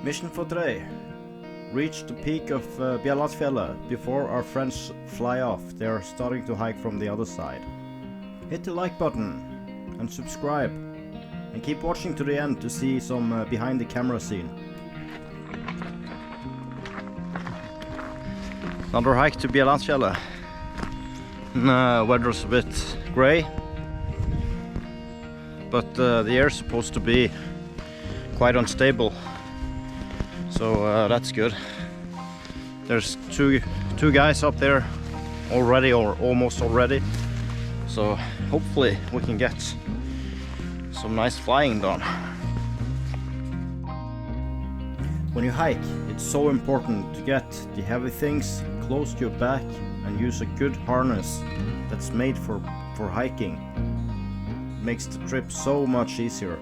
Mission for today. Reach the peak of Bjellandsfjellet before our friends fly off. They are starting to hike from the other side. Hit the like button and subscribe. And keep watching to the end to see some behind the camera scene. Another hike to Bjellandsfjellet. Weather's a bit grey. But the air is supposed to be quite unstable. So that's good. There's two guys up there already, or almost already. So hopefully we can get some nice flying done. When you hike, it's so important to get the heavy things close to your back and use a good harness that's made for hiking. It makes the trip so much easier.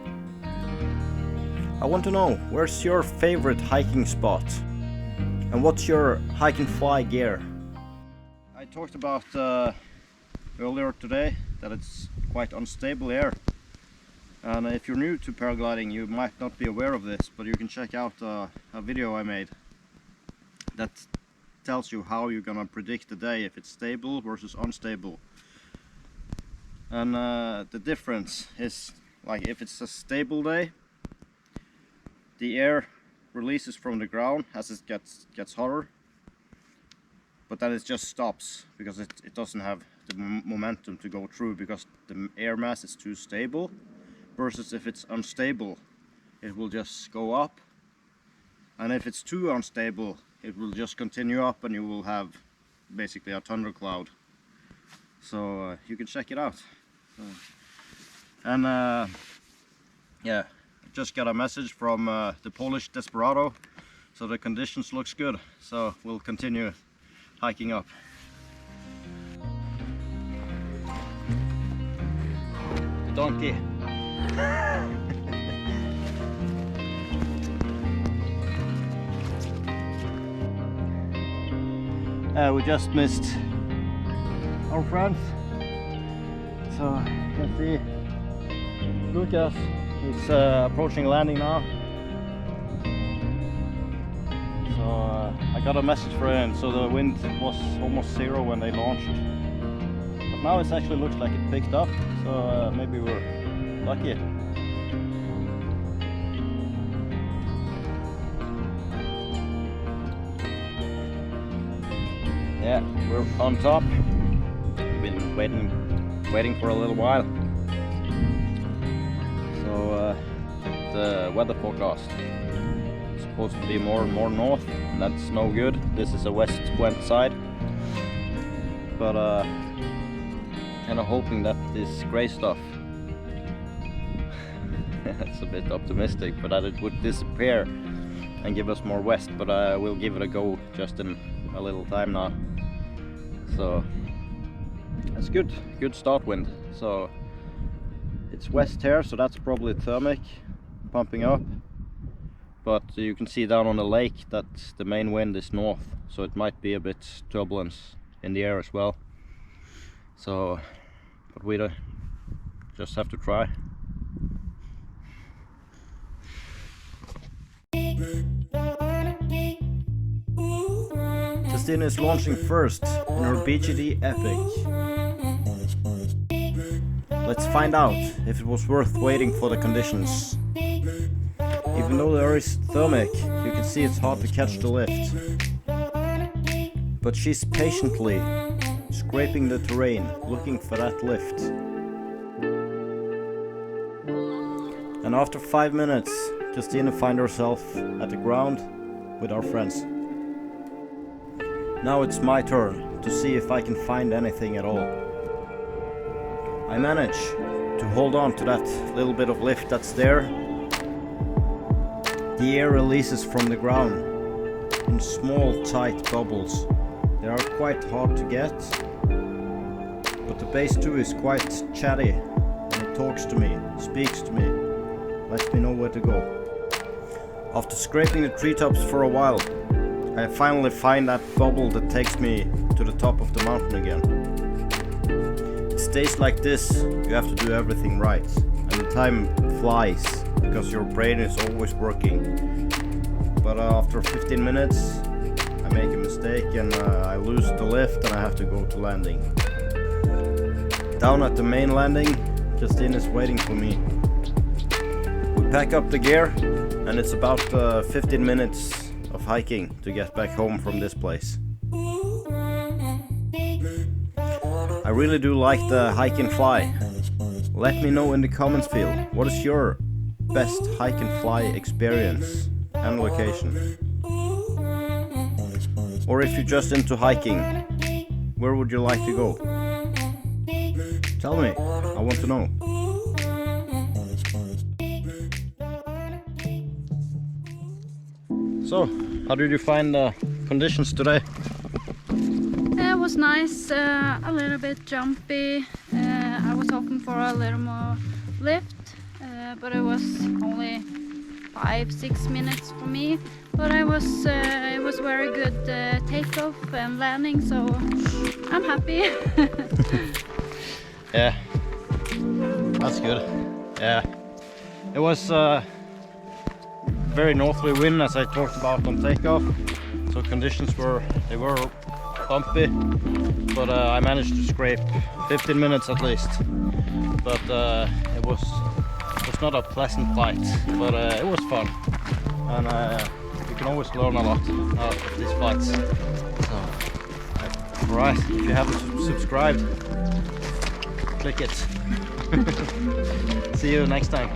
I want to know, where's your favorite hiking spot? And what's your hike and fly gear? I talked about earlier today that it's quite unstable air. And if you're new to paragliding, you might not be aware of this, but you can check out a video I made that tells you how you're gonna predict the day, if it's stable versus unstable. And the difference is, like, if it's a stable day, the air releases from the ground as it gets hotter, but then it just stops because it doesn't have the momentum to go through because the air mass is too stable. Versus if it's unstable, it will just go up, and if it's too unstable, it will just continue up and you will have basically a thundercloud. So you can check it out. And yeah, just got a message from the Polish Desperado, so the conditions looks good, so we'll continue hiking up. The donkey. We just missed our friends, so you can see Lucas. He's approaching landing now. So I got a message for him. So the wind was almost zero when they launched, but now it actually looks like it picked up. So maybe we're lucky. Yeah, we're on top. We've been waiting for a little while. So the weather forecast is supposed to be more and more north, and that's no good. This is a west-wind side, but kind of hoping that this grey stuff, it's a bit optimistic, but that it would disappear and give us more west, but we'll give it a go just in a little time now. So it's good start wind. So it's west here, so that's probably thermic pumping up, but you can see down on the lake that the main wind is north, so it might be a bit turbulence in the air as well. So but we just have to try. Christine is launching first in her BGD Epic. Let's find out if it was worth waiting for the conditions. Even though there is thermic, you can see it's hard to catch the lift. But she's patiently scraping the terrain, looking for that lift. And after 5 minutes, Christine finds herself at the ground with our friends. Now it's my turn to see if I can find anything at all. I manage to hold on to that little bit of lift that's there. The air releases from the ground in small tight bubbles. They are quite hard to get, but the base 2 is quite chatty and it talks to me, speaks to me, lets me know where to go. After scraping the treetops for a while, I finally find that bubble that takes me to the top of the mountain again. It stays like this, you have to do everything right, and the time flies because your brain is always working. but after 15 minutes I make a mistake and I lose the lift and I have to go to landing. Down at the main landing, Justine is waiting for me. We pack up the gear and it's about 15 minutes of hiking to get back home from this place. I really do like the hike and fly. Let me know in the comments field, what is your best hike and fly experience and location? Or if you're just into hiking, where would you like to go? Tell me, I want to know. So, how did you find the conditions today? It was nice, a little bit jumpy. I was hoping for a little more lift, but it was only 5-6 minutes for me. But it was very good takeoff and landing, so I'm happy. Yeah, that's good. Yeah, it was very northerly wind as I talked about on takeoff, so conditions were bumpy, but I managed to scrape 15 minutes at least. But it was not a pleasant flight, but it was fun, and you can always learn a lot out of these flights. So, alright, if you haven't subscribed, click it. See you next time.